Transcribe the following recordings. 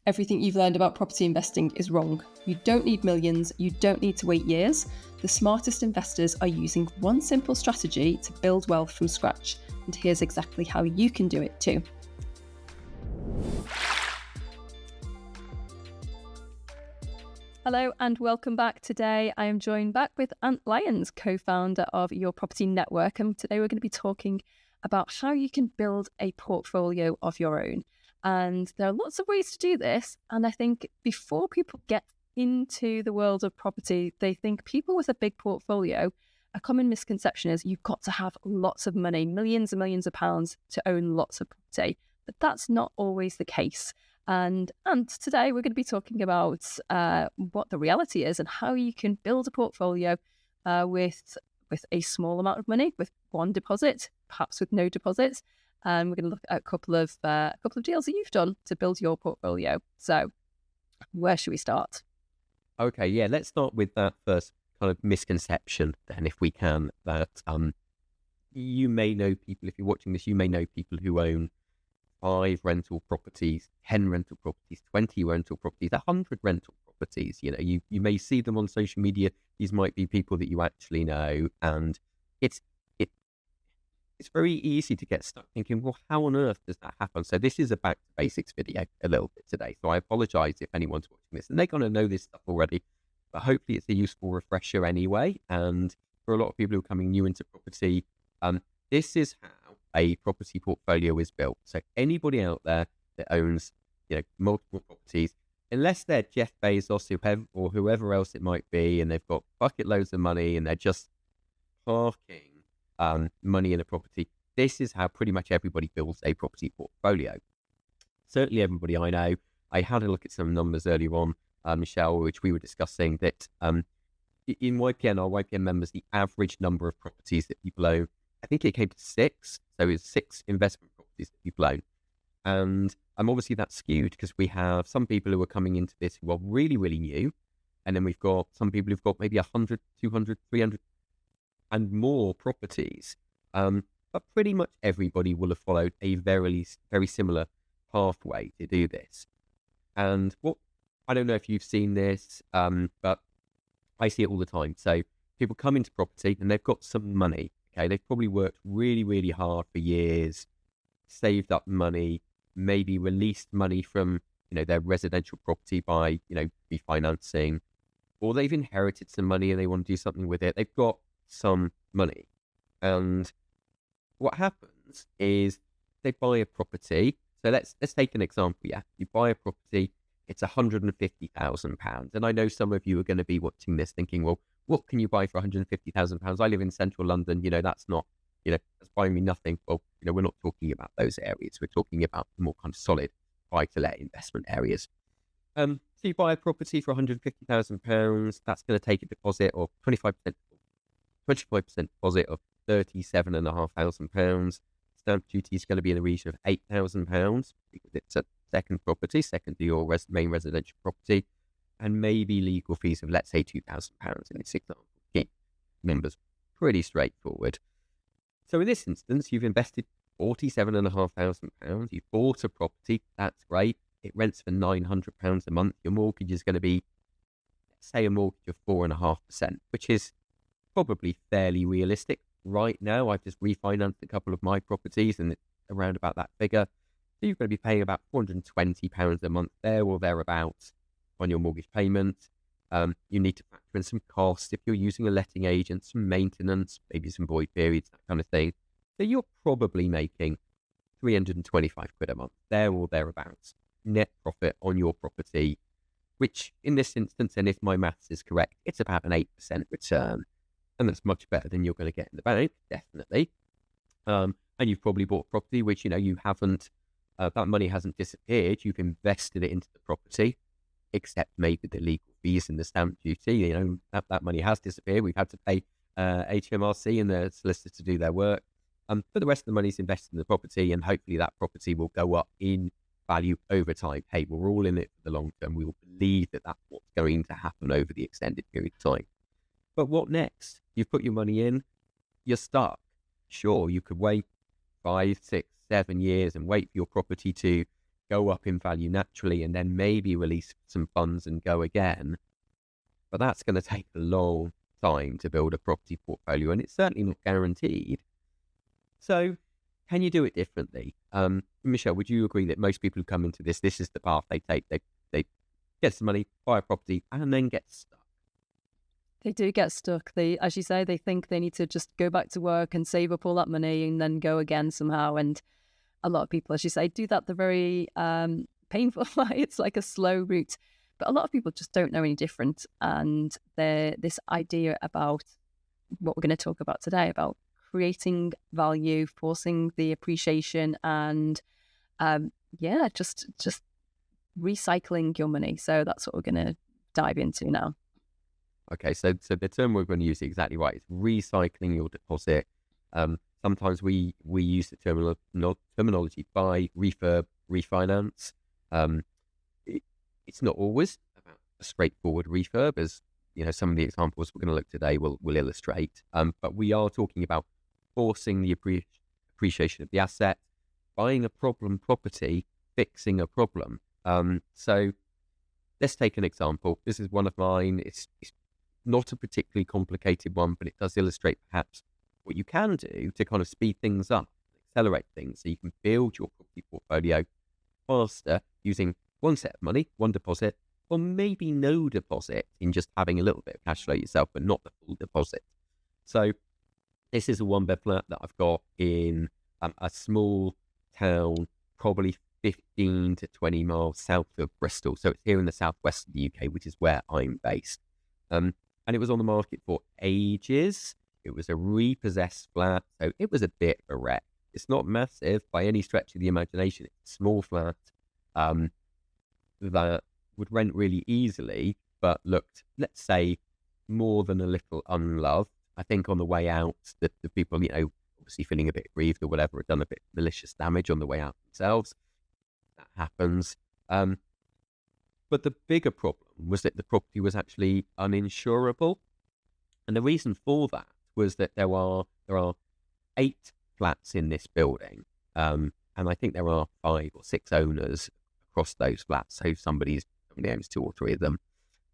everything you've learned about property investing is wrong. You don't need millions, you don't need to wait years. The smartest investors are using one simple strategy to build wealth from scratch, and here's exactly how you can do it too. Hello and welcome back. Today I am joined back with Lyons, co-founder of Your Property Network, and today we're going to be talking about how you can build a portfolio of your own. And there are lots of ways to do this, and I think before people get into the world of property, they think people with a big portfolio, a common misconception is you've got to have lots of money, millions and millions of pounds to own lots of property, but that's not always the case. And today we're going to be talking about what the reality is and how you can build a portfolio with a small amount of money, with one deposit, perhaps with no deposits. And we're going to look at a couple of deals that you've done to build your portfolio. So where should we start? Okay, yeah, let's start with that first kind of misconception then, if we can, that you may know people, if you're watching this, you may know people who own 5 rental properties, 10 rental properties, 20 rental properties, 100 rental properties. You know, you may see them on social media. These might be people that you actually know, and it's very easy to get stuck thinking, well, how on earth does that happen? So this is a back to basics video a little bit today. So I apologize if anyone's watching this and they're going to know this stuff already, but hopefully it's a useful refresher anyway. And for a lot of people who are coming new into property, this is how a property portfolio is built. So anybody out there that owns, multiple properties, unless they're Jeff Bezos or whoever else it might be, and they've got bucket loads of money and they're just parking money in a property, this is how pretty much everybody builds a property portfolio. Certainly everybody I know. I had a look at some numbers earlier on, Michelle, which we were discussing, that in YPN, our YPN members, the average number of properties that people own, I think it came to 6. So it's 6 investment properties that people own. And obviously that's skewed because we have some people who are coming into this who are really, really new. And then we've got some people who've got maybe 100, 200, 300 and more properties. But pretty much everybody will have followed a very, very similar pathway to do this. And I don't know if you've seen this, but I see it all the time. So people come into property and they've got some money. Okay, they've probably worked really, really hard for years, saved up money, maybe released money from, their residential property by, refinancing, or they've inherited some money and they want to do something with it. They've got some money. And what happens is they buy a property. So let's take an example. Yeah, you buy a property, it's £150,000. And I know some of you are going to be watching this thinking, well, what can you buy for £150,000? I live in central London. That's not, that's buying me nothing. Well, we're not talking about those areas. We're talking about the more kind of solid buy-to-let investment areas. So you buy a property for £150,000. That's going to take a deposit of 25% deposit of £37,500. Stamp duty is going to be in the region of £8,000 because it's a second property, second to your main residential property. And maybe legal fees of, let's say, £2,000 in this example. Keep numbers pretty straightforward. So in this instance, you've invested £47,500. You've bought a property. That's great. It rents for £900 a month. Your mortgage is going to be, let's say, a mortgage of 4.5%, which is probably fairly realistic. Right now, I've just refinanced a couple of my properties and it's around about that figure. So you're going to be paying about £420 a month there or thereabouts on your mortgage payment. You need to factor in some costs if you're using a letting agent, some maintenance, maybe some void periods, that kind of thing. So you're probably making £325 a month, there or thereabouts, net profit on your property, which in this instance, and if my maths is correct, it's about an 8% return. And that's much better than you're going to get in the bank, definitely. And you've probably bought property, which, you haven't, that money hasn't disappeared. You've invested it into the property, except maybe the legal fees and the stamp duty. That money has disappeared. We've had to pay HMRC and the solicitors to do their work. But the rest of the money is invested in the property, and hopefully that property will go up in value over time. Hey, we're all in it for the long term. We will believe that that's what's going to happen over the extended period of time. But what next? You've put your money in, you're stuck. Sure, you could wait 5, 6, 7 years and wait for your property to go up in value naturally and then maybe release some funds and go again. But that's going to take a long time to build a property portfolio, and it's certainly not guaranteed. So can you do it differently? Michelle, would you agree that most people who come into this is the path they take? They get some money, buy a property, and then get stuck. They do get stuck. They, as you say, they think they need to just go back to work and save up all that money and then go again somehow. And a lot of people, as you say, do that the very painful way. It's like a slow route. But a lot of people just don't know any different. And this idea about what we're going to talk about today, about creating value, forcing the appreciation, and just recycling your money. So that's what we're going to dive into now. Okay, so the term we're going to use is exactly right. It's recycling your deposit. Sometimes we use the terminology buy, refurb, refinance. It's not always about a straightforward refurb, as some of the examples we're going to look today will illustrate. But we are talking about forcing the appreciation of the asset, buying a problem property, fixing a problem. So let's take an example. This is one of mine. It's not a particularly complicated one, but it does illustrate perhaps what you can do to kind of speed things up, accelerate things, so you can build your property portfolio faster using one set of money, one deposit, or maybe no deposit in just having a little bit of cash flow yourself, but not the full deposit. So this is a one-bed flat that I've got in a small town, probably 15 to 20 miles south of Bristol. So it's here in the southwest of the UK, which is where I'm based. And it was on the market for ages. It was a repossessed flat, so it was a bit of a wreck. It's not massive by any stretch of the imagination. It's a small flat that would rent really easily, but looked, let's say, more than a little unloved. I think on the way out, the people, obviously feeling a bit grieved or whatever, had done a bit of malicious damage on the way out themselves. That happens. But the bigger problem was that the property was actually uninsurable. And the reason for that was that there are 8 flats in this building. And I think there are 5 or 6 owners across those flats. So somebody owns 2 or 3 of them.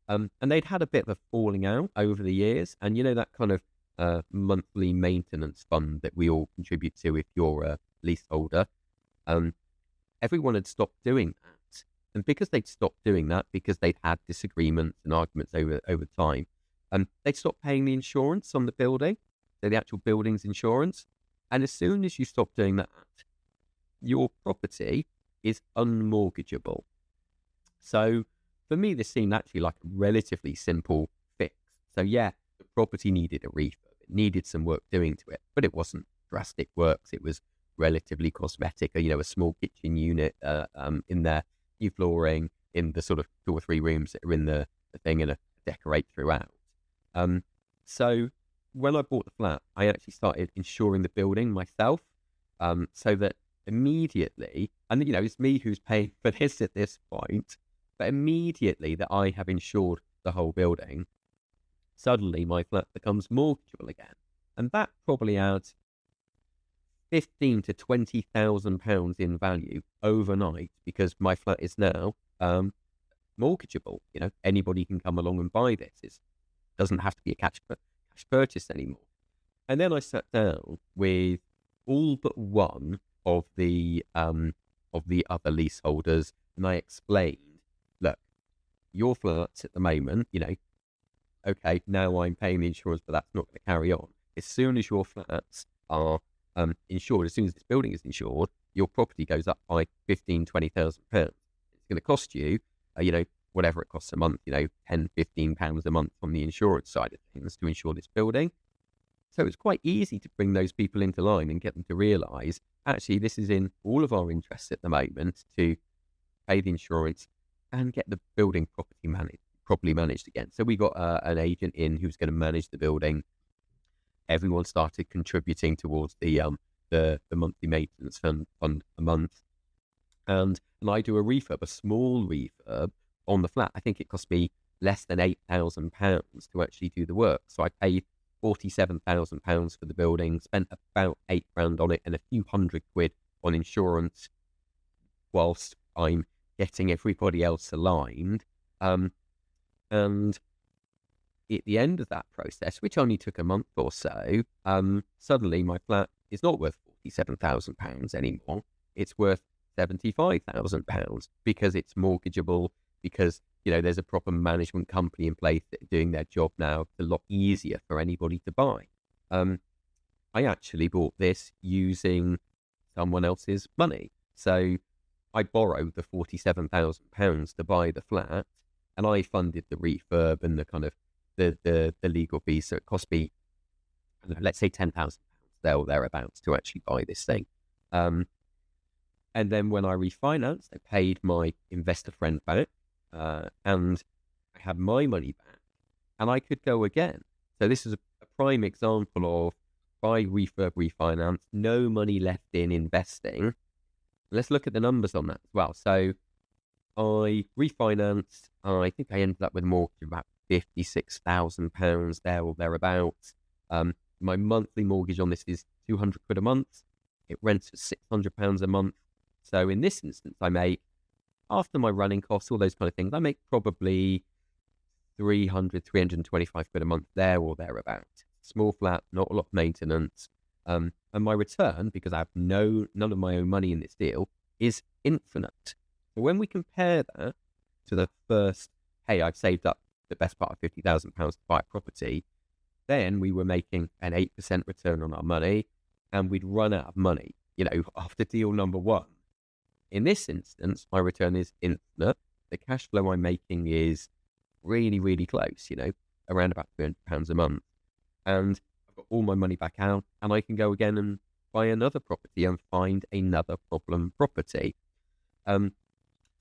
And they'd had a bit of a falling out over the years. And that kind of monthly maintenance fund that we all contribute to if you're a leaseholder, everyone had stopped doing that. And because they'd stopped doing that, because they'd had disagreements and arguments over time, they'd stopped paying the insurance on the building, so the actual building's insurance. And as soon as you stop doing that, your property is unmortgageable. So for me, this seemed actually like a relatively simple fix. So yeah, the property needed a refurb. It needed some work doing to it, but it wasn't drastic works. It was relatively cosmetic, a small kitchen unit in there, new flooring in the sort of 2 or 3 rooms that are in the thing, and a decorate throughout. So when I bought the flat, I actually started insuring the building myself, so that immediately, and it's me who's paying for this at this point, but immediately that I have insured the whole building, suddenly my flat becomes mortgageable again. And that probably adds £15,000 to £20,000 in value overnight, because my flat is now mortgageable. Anybody can come along and buy this. It doesn't have to be a cash purchase anymore. And then I sat down with all but one of the other leaseholders, and I explained, look, your flat's at the moment, okay, now I'm paying the insurance, but that's not going to carry on. As soon as your flats are insured, as soon as this building is insured, your property goes up by £15,000, £20,000. It's going to cost you, whatever it costs a month, £10, £15 a month on the insurance side of things to insure this building. So it's quite easy to bring those people into line and get them to realise, actually, this is in all of our interests at the moment to pay the insurance and get the building properly managed again. So we got an agent in who's going to manage the building. Everyone started contributing towards the monthly maintenance fund a month. And I do a refurb, a small refurb on the flat. I think it cost me less than £8,000 to actually do the work. So I paid £47,000 for the building, spent about £8,000 on it and a few £100 on insurance, whilst I'm getting everybody else aligned. And at the end of that process, which only took a month or so, suddenly my flat is not worth £47,000 anymore. It's worth £75,000 because it's mortgageable, because, there's a proper management company in place that are doing their job now. It's a lot easier for anybody to buy. I actually bought this using someone else's money. So I borrowed the £47,000 to buy the flat, and I funded the refurb and the kind of the legal fees. So it cost me, I don't know, let's say £10,000 there or thereabouts to actually buy this thing. And then when I refinanced, I paid my investor friend back, and I had my money back, and I could go again. So this is a prime example of Buy-Refurb-Refinance, no money left in investing. Let's look at the numbers on that as well. So I refinanced. I think I ended up with a mortgage of about £56,000 there or thereabouts. My monthly mortgage on this is £200 a month. It rents for £600 a month. So in this instance, I make, after my running costs, all those kind of things, I make probably £325 a month there or thereabouts. Small flat, not a lot of maintenance. And my return, because I have none of my own money in this deal, is infinite. So when we compare that to the first, hey, I've saved up the best part of £50,000 to buy a property, then we were making an 8% return on our money, and we'd run out of money, after deal number one. In this instance, my return is infinite. The cash flow I'm making is really, really close, around about £300 a month. And I've got all my money back out, and I can go again and buy another property and find another problem property. So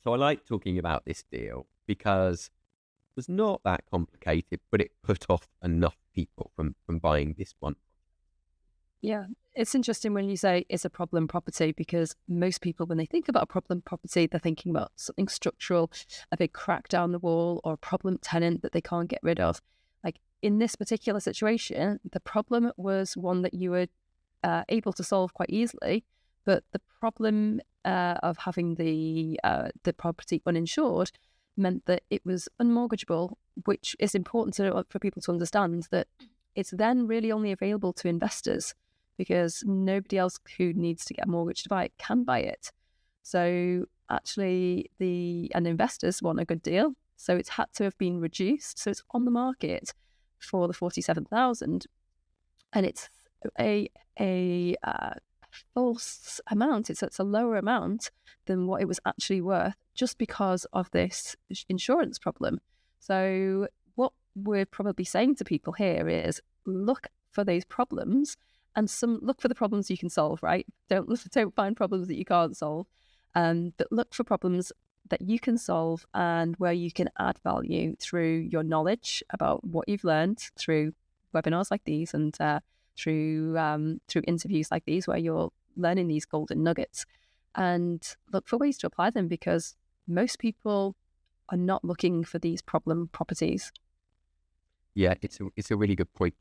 I like talking about this deal because it was not that complicated, but it put off enough people from buying this one. Yeah, it's interesting when you say it's a problem property, because most people, when they think about a problem property, they're thinking about something structural, a big crack down the wall, or a problem tenant that they can't get rid of. Like in this particular situation, the problem was one that you were able to solve quite easily, but the problem of having the property uninsured meant that it was unmortgageable, which is important for people to understand, that it's then really only available to investors, because nobody else who needs to get a mortgage to buy it can buy it. So actually and investors want a good deal. So it's had to have been reduced. So it's on the market for the 47,000, and it's a false amount. It's a lower amount than what it was actually worth, just because of this insurance problem. So what we're probably saying to people here is, look for those problems, and look for the problems you can solve, right? Don't find problems that you can't solve, but look for problems that you can solve and where you can add value through your knowledge about what you've learned through webinars like these, and through interviews like these, where you're learning these golden nuggets, and look for ways to apply them, because most people are not looking for these problem properties. Yeah, it's a really good point.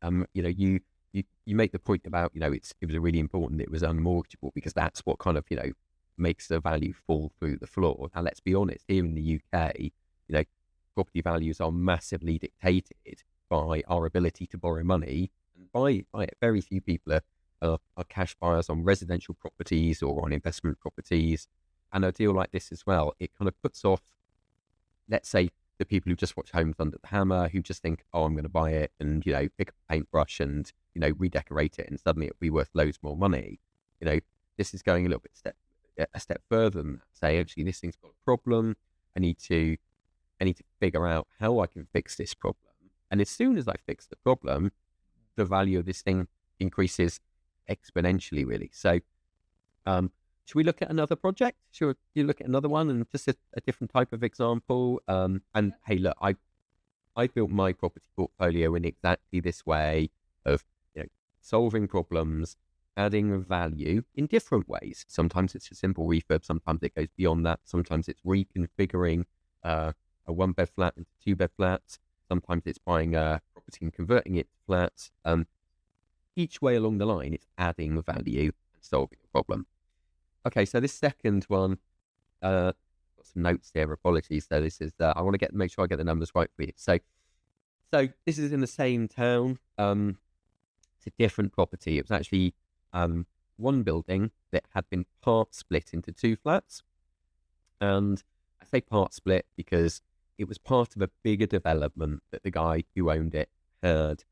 You make the point about, it was really important that it was unmortgageable, because that's what kind of, makes the value fall through the floor. Now, let's be honest, here in the UK, property values are massively dictated by our ability to borrow money. And by it, very few people are cash buyers on residential properties or on investment properties. And a deal like this as well, it kind of puts off, let's say, the people who just watch Homes Under the Hammer, who just think, oh, I'm going to buy it and, pick up a paintbrush and, redecorate it, and suddenly it'll be worth loads more money. This is going a little bit a step further than that. Say, actually, this thing's got a problem. I need to figure out how I can fix this problem. And as soon as I fix the problem, the value of this thing increases exponentially, really. So, should we look at another project? Should you look at another one, and just a different type of example? And hey, look, I built my property portfolio in exactly this way of, solving problems, adding value in different ways. Sometimes it's a simple refurb. Sometimes it goes beyond that. Sometimes it's reconfiguring a one-bed flat into two-bed flats. Sometimes it's buying a property and converting it to flats. Each way along the line, it's adding value and solving a problem. Okay, so this second one, some notes here. Apologies. So this is I want to make sure I get the numbers right for you. So this is in the same town. It's a different property. It was actually one building that had been part split into two flats. And I say part split because it was part of a bigger development that the guy who owned it had.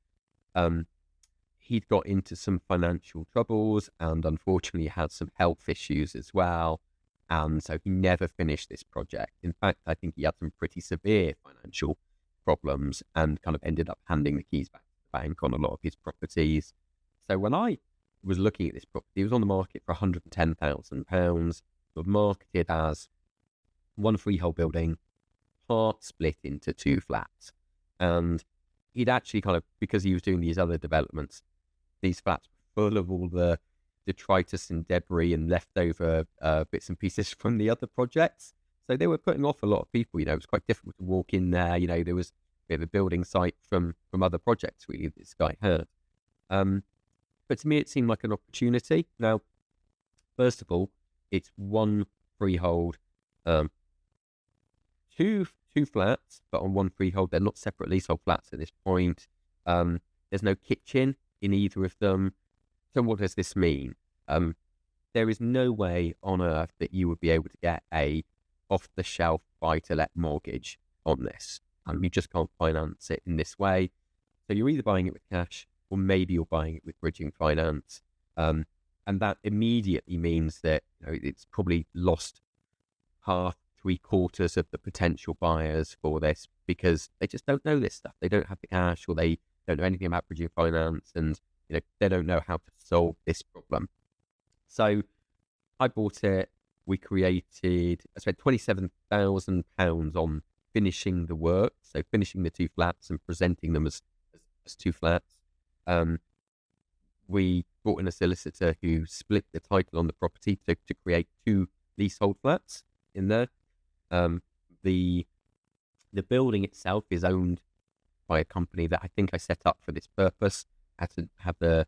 He'd got into some financial troubles and unfortunately had some health issues as well. And so he never finished this project. In fact, I think he had some pretty severe financial problems and kind of ended up handing the keys back to the bank on a lot of his properties. So when I was looking at this property, it was on the market for £110,000, but marketed as one freehold building, part split into two flats. And he'd actually kind of, because he was doing these other developments, these flats were full of all the detritus and debris and leftover bits and pieces from the other projects. So they were putting off a lot of people. It was quite difficult to walk in there. There was a bit of a building site from other projects, really, that this guy had. But to me, it seemed like an opportunity. Now, first of all, it's one freehold, two flats, but on one freehold. They're not separate leasehold flats at this point. There's no kitchen in either of them. So what does this mean? There is no way on earth that you would be able to get a off-the-shelf buy-to-let mortgage on this. You just can't finance it in this way. So you're either buying it with cash or maybe you're buying it with bridging finance. And that immediately means that it's probably lost half, 3/4 of the potential buyers for this because they just don't know this stuff. They don't have the cash or they don't know anything about bridging finance and they don't know how to solve this problem. So I bought it. I spent £27,000 on finishing the work. So finishing the two flats and presenting them as two flats. We brought in a solicitor who split the title on the property to create two leasehold flats in there. The building itself is owned by a company that I think I set up for this purpose. I had to have the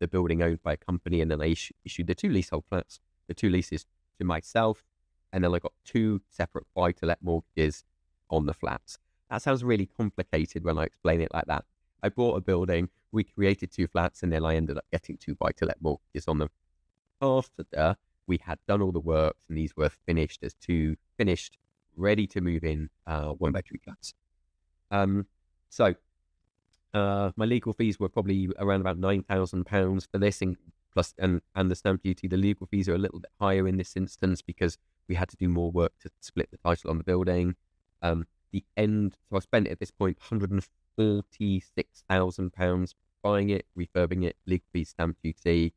building owned by a company, and then I issued the two leasehold flats, the two leases to myself, and then I got two separate buy-to-let mortgages on the flats. That sounds really complicated when I explain it like that. I bought a building, we created two flats, and then I ended up getting two buy-to-let mortgages on them. After we had done all the works, and these were finished, ready to move in, one-bedroom flats. So my legal fees were probably around about £9,000 for this, plus and the stamp duty. The legal fees are a little bit higher in this instance because we had to do more work to split the title on the building. So I spent at this point £146,000 buying it, refurbing it, legal fees, stamp duty,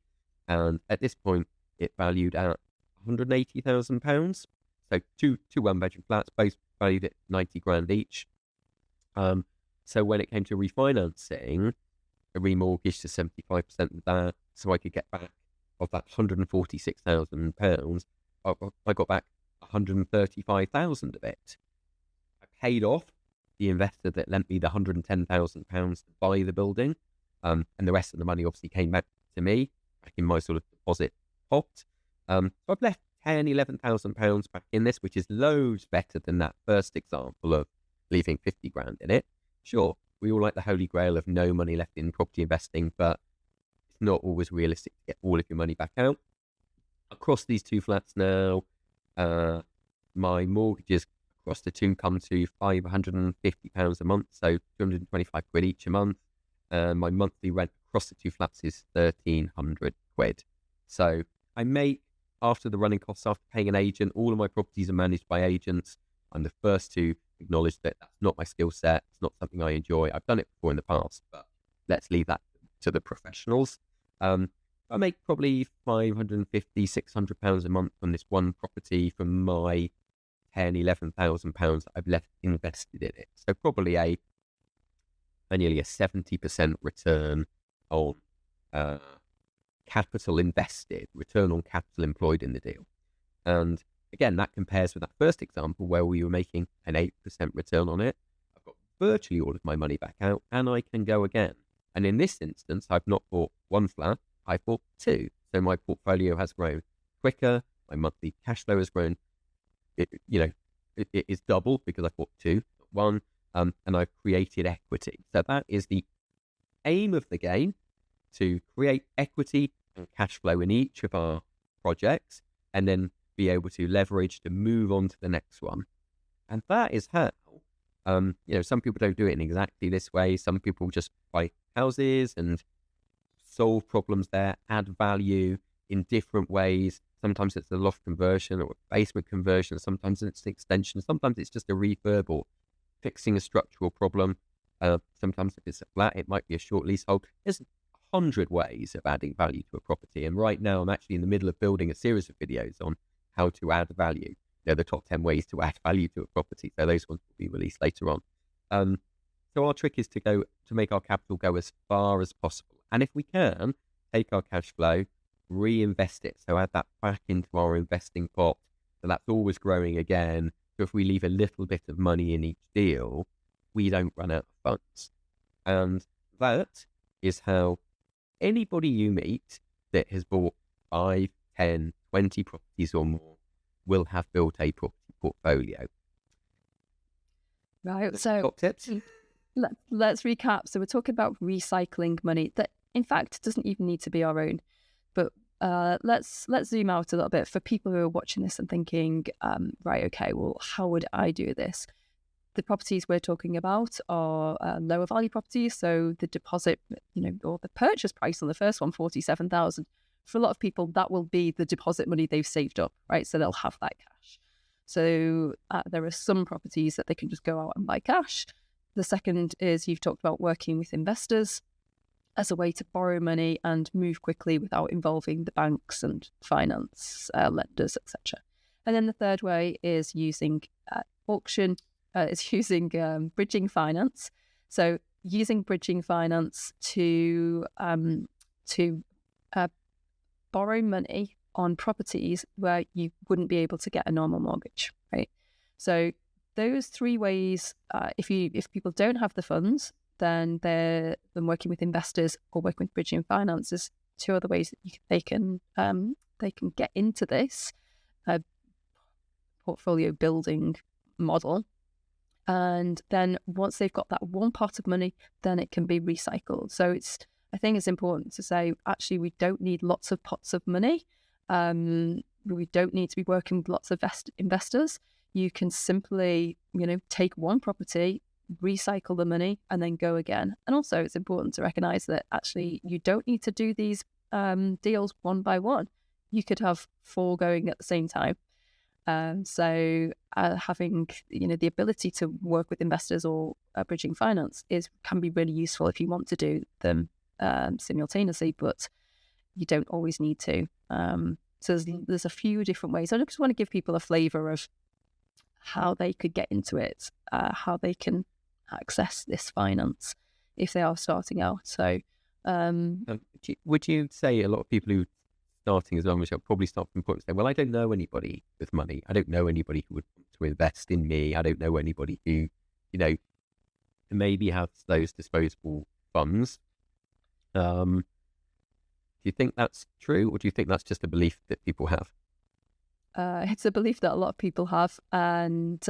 and at this point it valued at £180,000. So two one-bedroom flats, both valued at 90 grand each. So when it came to refinancing, I remortgaged to 75% of that, so I could get back of that £146,000. I got back 135,000 of it. I paid off the investor that lent me the £110,000 to buy the building, and the rest of the money obviously came back to me, back in my sort of deposit pot. So I've left £11,000 back in this, which is loads better than that first example of leaving 50 grand in it. Sure, we all like the holy grail of no money left in property investing, but it's not always realistic to get all of your money back out. Across these two flats now, my mortgages across the two come to £550 a month, so 225 quid each a month. My monthly rent across the two flats is 1,300 quid. So I make, after the running costs, after paying an agent, all of my properties are managed by agents. I'm the first to acknowledge that that's not my skill set. It's not something I enjoy. I've done it before in the past, but let's leave that to the professionals. I make probably £550, £600 a month on this one property from my £11,000 that I've left invested in it. So probably nearly a 70% return on capital invested, return on capital employed in the deal. And again, that compares with that first example where we were making an 8% return on it. I've got virtually all of my money back out and I can go again. And in this instance, I've not bought one flat, I bought two. So my portfolio has grown quicker. My monthly cash flow has grown, it is double because I bought two, not one, and I've created equity. So that is the aim of the game, to create equity and cash flow in each of our projects, and then be able to leverage to move on to the next one. And that is how, some people don't do it in exactly this way. Some people just buy houses and solve problems there, add value in different ways. Sometimes it's a loft conversion or a basement conversion. Sometimes it's an extension. Sometimes it's just a refurb or fixing a structural problem. Sometimes if it's a flat, it might be a short leasehold. There's 100 ways of adding value to a property. And right now I'm actually in the middle of building a series of videos on how to add value. The top 10 ways to add value to a property. So those ones will be released later on. So our trick is to make our capital go as far as possible. And if we can, take our cash flow, reinvest it. So add that back into our investing pot. So that's always growing again. So if we leave a little bit of money in each deal, we don't run out of funds. And that is how anybody you meet that has bought 5, 10, 20 properties or more will have built a property portfolio. Right. So top tips. Let's recap. So we're talking about recycling money that, in fact, doesn't even need to be our own. But let's zoom out a little bit for people who are watching this and thinking, right, okay, well, how would I do this? The properties we're talking about are lower value properties. So the deposit, or the purchase price on the first one, 47,000. For a lot of people, that will be the deposit money they've saved up, right? So they'll have that cash. So there are some properties that they can just go out and buy cash. The second is you've talked about working with investors as a way to borrow money and move quickly without involving the banks and finance lenders, etc. And then the third way is using bridging finance. So using bridging finance to borrow money on properties where you wouldn't be able to get a normal mortgage, right? So those three ways, if people don't have the funds, then working with investors or working with bridging finance is two other ways that they can get into this portfolio building model. And then once they've got that one pot of money, then it can be recycled. So I think it's important to say, actually, we don't need lots of pots of money. We don't need to be working with lots of investors. You can simply, take one property, recycle the money, and then go again. And also, it's important to recognize that actually you don't need to do these deals one by one. You could have 4 going at the same time. So having the ability to work with investors or bridging finance can be really useful if you want to do them simultaneously, but you don't always need to. So there's a few different ways. I just want to give people a flavour of how they could get into it, how they can access this finance if they are starting out. So would you say a lot of people who starting as well, Michelle, probably start from the point of saying, well, I don't know anybody with money. I don't know anybody who would want to invest in me. I don't know anybody who, maybe has those disposable funds. Do you think that's true, or do you think that's just a belief that people have? It's a belief that a lot of people have, and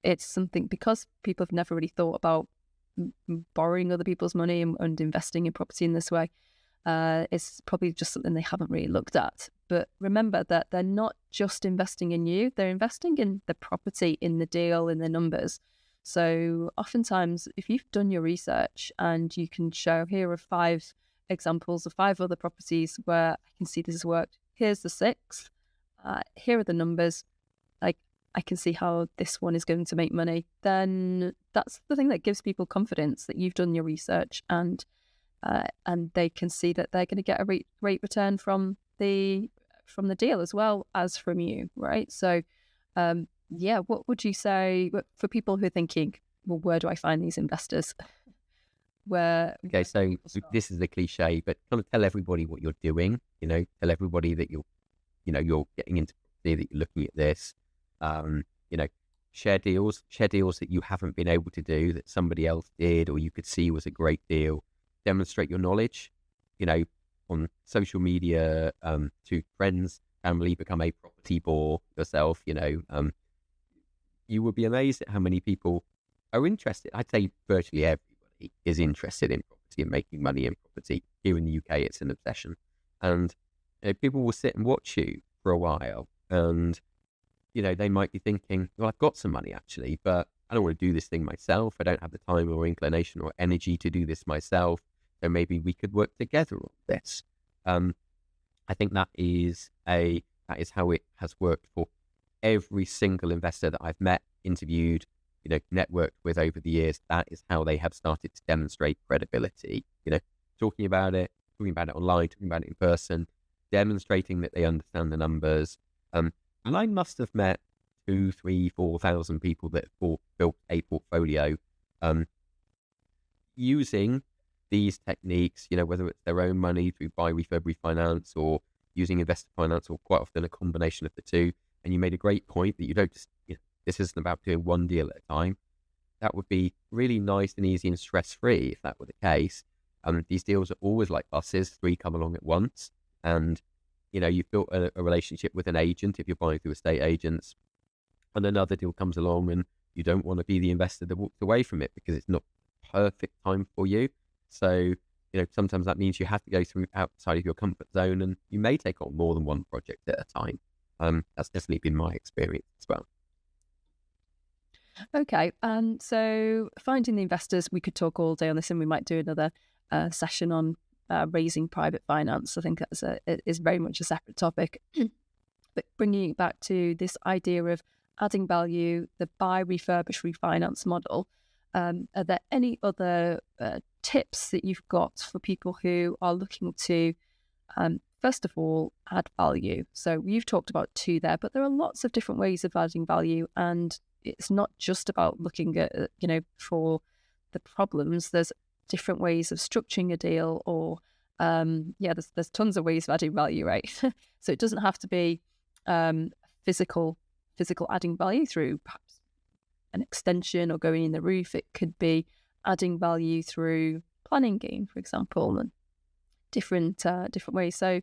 it's something because people have never really thought about borrowing other people's money and investing in property in this way. It's probably just something they haven't really looked at. But remember that they're not just investing in you, they're investing in the property, in the deal, in the numbers. So oftentimes, if you've done your research and you can show, here are 5 examples of 5 other properties where I can see this has worked. Here's the 6th. Here are the numbers. I can see how this one is going to make money. Then that's the thing that gives people confidence that you've done your research and they can see that they're going to get a great return from the deal as well as from you, right? So, what would you say for people who are thinking, well, where do I find these investors? Okay, so this is the cliche, but kind of tell everybody what you're doing. Tell everybody that you're getting into property, that you're looking at this. Share deals that you haven't been able to do that somebody else did, or you could see was a great deal. Demonstrate your knowledge, on social media, to friends, family, become a property bore yourself, you would be amazed at how many people are interested. I'd say virtually everybody is interested in property and making money in property. Here in the UK, it's an obsession. And people will sit and watch you for a while, and they might be thinking, well, I've got some money actually, but I don't want to do this thing myself. I don't have the time or inclination or energy to do this myself. So maybe we could work together on this. I think that is how it has worked for every single investor that I've met, interviewed, networked with over the years. That is how they have started to demonstrate credibility. Talking about it online, talking about it in person, demonstrating that they understand the numbers. And I must have met 2,000, 3,000, 4,000 people that have built a portfolio using these techniques, whether it's their own money through Buy-Refurb-Refinance or using investor finance, or quite often a combination of the two. And you made a great point that you don't just, this isn't about doing one deal at a time. That would be really nice and easy and stress-free if that were the case. These deals are always like buses, 3 come along at once. And, you've built a relationship with an agent if you're buying through estate agents, and another deal comes along and you don't want to be the investor that walks away from it because it's not perfect time for you. So, sometimes that means you have to go through outside of your comfort zone, and you may take on more than one project at a time. That's definitely been my experience as well. Okay, so finding the investors, we could talk all day on this, and we might do another session on raising private finance. I think is very much a separate topic. But bringing it back to this idea of adding value, the buy, refurbish, refinance model, are there any other tips that you've got for people who are looking to, first of all, add value? So you've talked about 2 there, but there are lots of different ways of adding value, and it's not just about looking at, for the problems. There's different ways of structuring a deal, or there's tons of ways of adding value, right? So it doesn't have to be physical adding value through perhaps an extension or going in the roof. It could be adding value through planning gain, for example, and different ways. So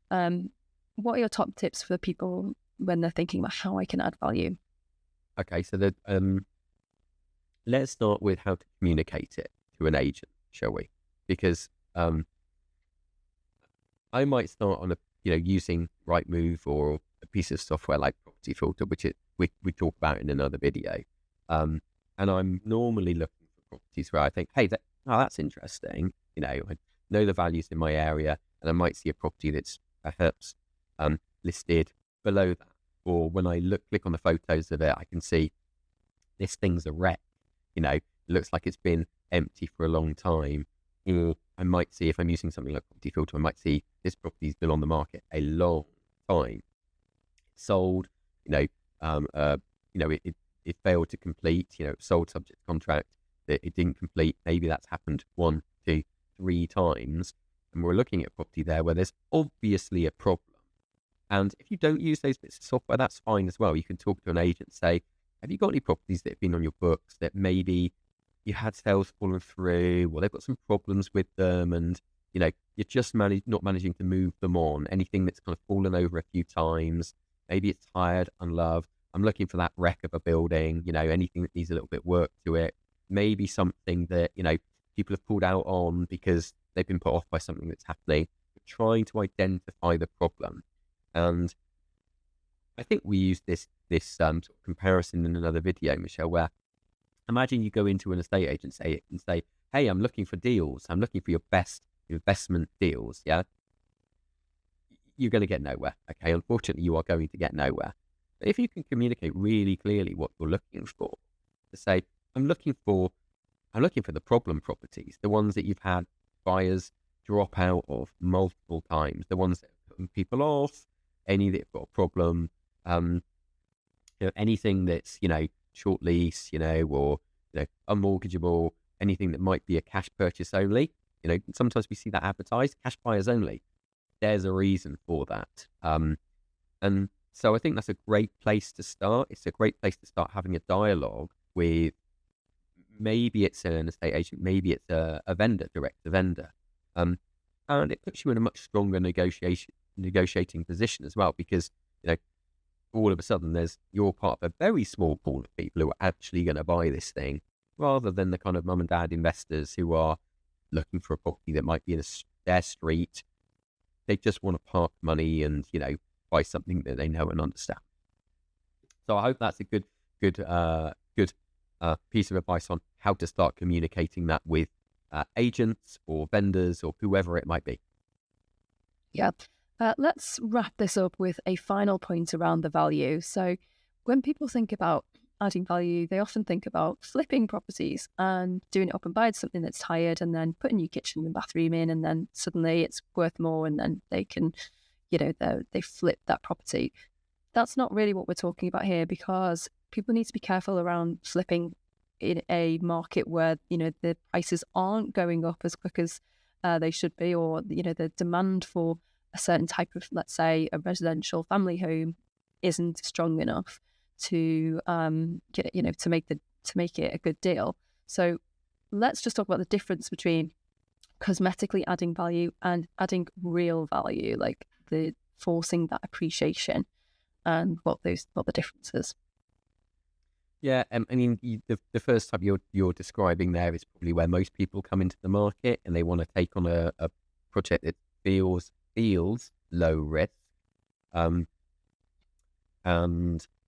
what are your top tips for people when they're thinking about how I can add value? Okay, so let's start with how to communicate it to an agent, shall we? Because I might start on using Rightmove or a piece of software like Property Filter, which we talk about in another video. And I'm normally looking for properties where I think, hey, that's interesting. I know the values in my area, and I might see a property that's perhaps listed below that. Or when I click on the photos of it, I can see this thing's a wreck. It looks like it's been empty for a long time. Or I might see, if I'm using something like Property Filter, I might see this property's been on the market a long time. It sold, it failed to complete, sold subject to contract, that it didn't complete. Maybe that's happened 1, 2, 3 times. And we're looking at a property there where there's obviously a problem. And if you don't use those bits of software, that's fine as well. You can talk to an agent, say, have you got any properties that have been on your books that maybe you had sales falling through, or they've got some problems with them, and you're just not managing to move them on? Anything that's kind of fallen over a few times, maybe it's tired, unloved. I'm looking for that wreck of a building, anything that needs a little bit of work to it. Maybe something that, people have pulled out on because they've been put off by something that's happening. We're trying to identify the problem. And I think we used this sort of comparison in another video, Michelle, where imagine you go into an estate agent and say, hey, I'm looking for deals. I'm looking for your best investment deals. Yeah. You're going to get nowhere. Okay. Unfortunately, you are going to get nowhere. But if you can communicate really clearly what you're looking for, to say, I'm looking for the problem properties, the ones that you've had buyers drop out of multiple times, the ones that are putting people off, any that have got a problem, anything that's, short lease, or, unmortgageable, anything that might be a cash purchase only. Sometimes we see that advertised, cash buyers only. There's a reason for that. And so I think that's a great place to start. It's a great place to start having a dialogue with, maybe it's an estate agent, maybe it's a vendor, direct to vendor. And it puts you in a much stronger negotiating position as well, because, all of a sudden you're part of a very small pool of people who are actually going to buy this thing, rather than the kind of mum and dad investors who are looking for a property that might be in their street. They just want to park money and, buy something that they know and understand. So I hope that's a good piece of advice on how to start communicating that with agents or vendors or whoever it might be. Yeah. Let's wrap this up with a final point around the value. So when people think about adding value, they often think about flipping properties and doing it up and buying something that's tired and then putting your kitchen and bathroom in, and then suddenly it's worth more, and then they can, they flip that property. That's not really what we're talking about here, because people need to be careful around flipping in a market where, the prices aren't going up as quick as they should be, or, the demand for a certain type of, let's say, a residential family home isn't strong enough to to make it a good deal. So let's just talk about the difference between cosmetically adding value and adding real value, like the forcing that appreciation, and what the difference is. Yeah, I mean, the first type you're describing there is probably where most people come into the market and they want to take on a project that feels low risk, and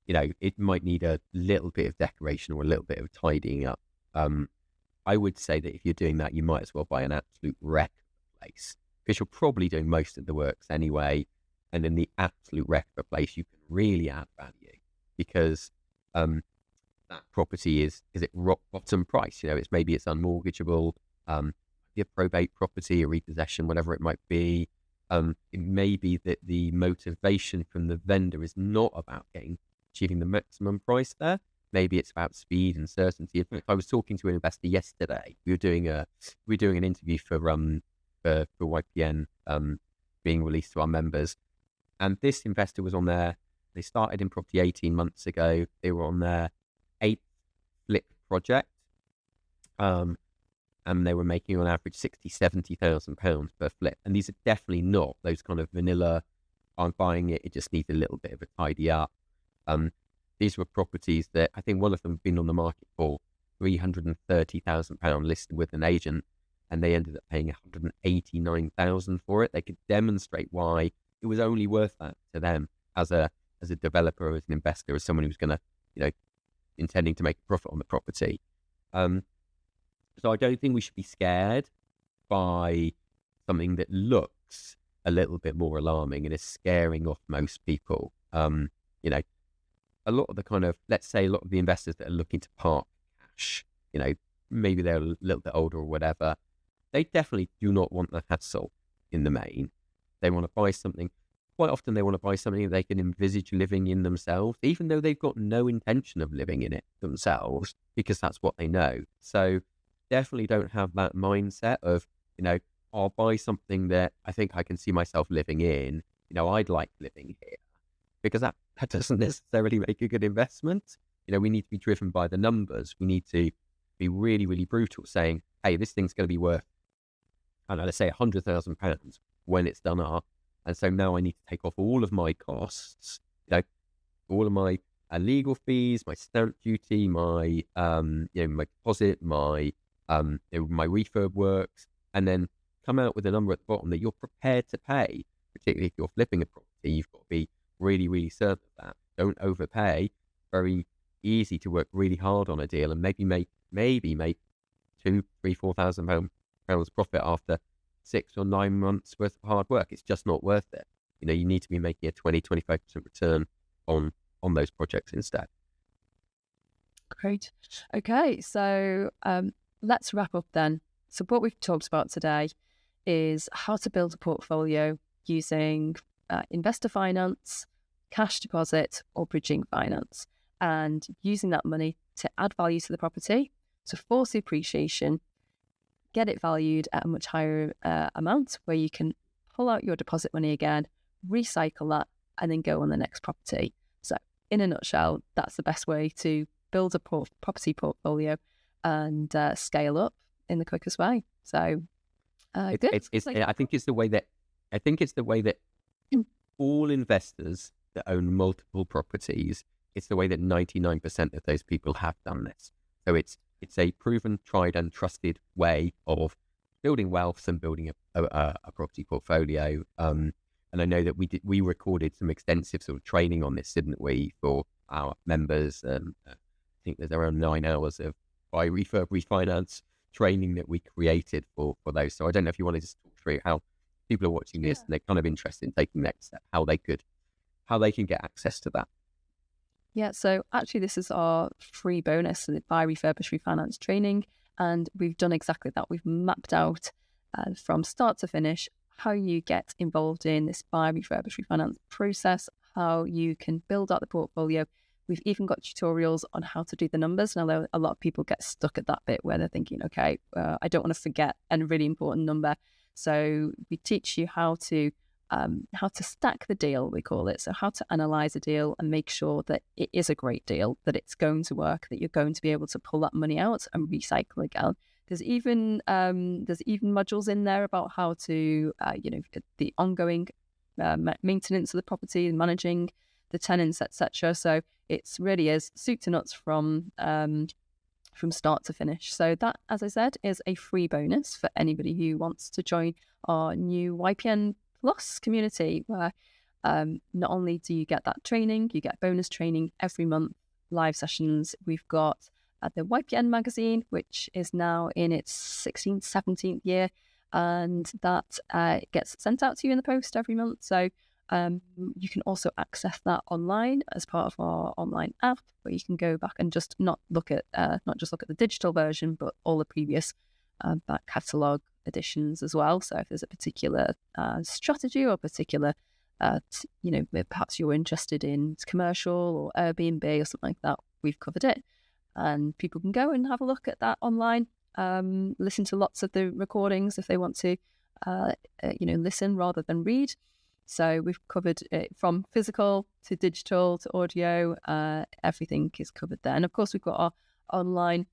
it might need a little bit of decoration or a little bit of tidying up. I would say that if you're doing that, you might as well buy an absolute wreck place, because you're probably doing most of the works anyway. And in the absolute wreck of a place, you can really add value, because that property is at rock bottom price. It's unmortgageable, a probate property, a repossession, whatever it might be. It may be that the motivation from the vendor is not about achieving the maximum price there. Maybe it's about speed and certainty. In fact, I was talking to an investor yesterday. We were doing an interview for YPN being released to our members, and this investor was on there. They started in property 18 months ago. They were on their 8th flip project, and they were making on average £60,000-70,000 per flip. And these are definitely not those kind of vanilla, I'm buying it, it just needs a little bit of a tidy up. These were properties that I think one of them had been on the market for £330,000 listed with an agent, and they ended up paying £189,000 for it. They could demonstrate why it was only worth that to them as a developer, as an investor, as someone who's going to, intending to make a profit on the property. So I don't think we should be scared by something that looks a little bit more alarming and is scaring off most people. A lot of the kind of, let's say, a lot of the investors that are looking to park cash, maybe they're a little bit older or whatever, they definitely do not want the hassle in the main. They want to buy something. Quite often they want to buy something that they can envisage living in themselves, even though they've got no intention of living in it themselves, because that's what they know. So definitely don't have that mindset of, I'll buy something that I think I can see myself living in. I'd like living here, because that doesn't necessarily make a good investment. We need to be driven by the numbers. We need to be really, really brutal, saying, hey, this thing's going to be worth, I don't know, let's say £100,000 when it's done up. And so now I need to take off all of my costs, all of my legal fees, my stamp duty, my my deposit, my refurb works, and then come out with a number at the bottom that you're prepared to pay. Particularly if you're flipping a property, you've got to be really, really certain of that. Don't overpay. Very easy to work really hard on a deal and maybe make £2,000, £3,000, £4,000 profit after 6 or 9 months worth of hard work. It's just not worth it. You need to be making a 20-25% return on those projects instead. Great. Okay, so let's wrap up then. So what we've talked about today is how to build a portfolio using investor finance, cash deposit, or bridging finance, and using that money to add value to the property, to force the appreciation, get it valued at a much higher amount where you can pull out your deposit money again, recycle that, and then go on the next property. So in a nutshell, that's the best way to build a property portfolio and scale up in the quickest way. So good. I think it's the way that all investors that own multiple properties, it's the way that 99% of those people have done this. So it's a proven, tried and trusted way of building wealth and building a property portfolio. And I know that we recorded some extensive sort of training on this, didn't we, for our members? I think there's around 9 hours of Buy-Refurb-Refinance training that we created for those. So I don't know if you want to just talk through how people are watching this and they're kind of interested in taking the next step, how they can get access to that. Yeah, so actually this is our free bonus, the Buy-Refurb-Refinance training, and we've done exactly that. We've mapped out from start to finish how you get involved in this Buy-Refurb-Refinance process, how you can build out the portfolio. We've even got tutorials on how to do the numbers. And although a lot of people get stuck at that bit where they're thinking, okay, I don't want to forget a really important number. So we teach you how to stack the deal, we call it. So how to analyze a deal and make sure that it is a great deal, that it's going to work, that you're going to be able to pull that money out and recycle again. There's even modules in there about how to, the ongoing maintenance of the property and managing the tenants, etc. So it's really is soup to nuts from start to finish. So that, as I said, is a free bonus for anybody who wants to join our new YPN Plus community, where not only do you get that training, you get bonus training every month, live sessions. We've got the YPN magazine, which is now in its 16th, 17th year, and that gets sent out to you in the post every month. So you can also access that online as part of our online app, where you can go back and just not just look at the digital version, but all the previous back catalogue editions as well. So if there's a particular strategy or a particular, perhaps you're interested in commercial or Airbnb or something like that, we've covered it. And people can go and have a look at that online, listen to lots of the recordings if they want to, listen rather than read. So we've covered it from physical to digital to audio. Everything is covered there. And of course, we've got our online,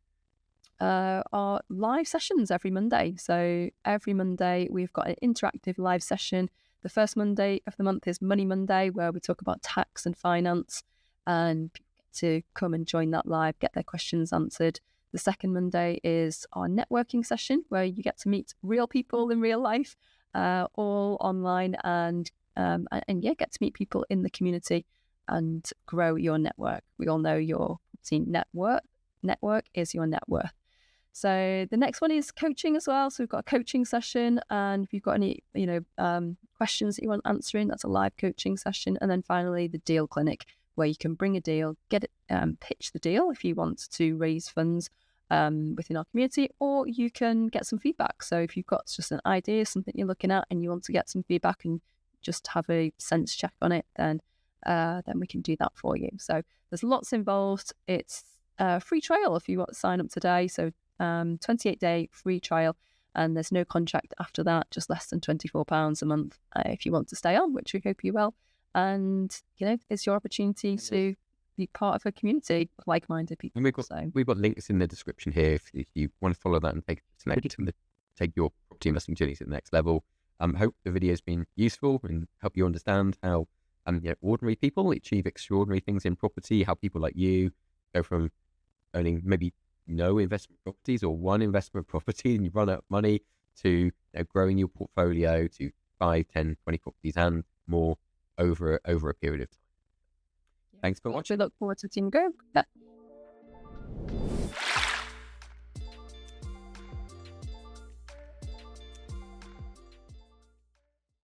our live sessions every Monday. So every Monday, we've got an interactive live session. The first Monday of the month is Money Monday, where we talk about tax and finance. And people get to come and join that live, get their questions answered. The second Monday is our networking session, where you get to meet real people in real life, all online, and get to meet people in the community and grow your network. We all know your network is your net worth. So the next one is coaching as well. So we've got a coaching session, and if you've got any questions that you want answering, that's a live coaching session. And then finally, the deal clinic, where you can bring a deal, get it, pitch the deal if you want to raise funds within our community, or you can get some feedback. So if you've got just an idea, something you're looking at, and you want to get some feedback and just have a sense check on it, then we can do that for you. So there's lots involved. It's a free trial if you want to sign up today. So 28-day free trial, and there's no contract after that, just less than £24 a month if you want to stay on, which we hope you will. And it's your opportunity to be part of a community of like-minded people. And we've got links in the description here if you want to follow that and take your property investing journey to the next level. Hope the video has been useful and help you understand how ordinary people achieve extraordinary things in property, how people like you go from owning maybe no investment properties or one investment property and you run out of money to growing your portfolio to 5, 10, 20 properties and more over a period of time. Thanks for watching. We look forward to seeing you go. Yeah.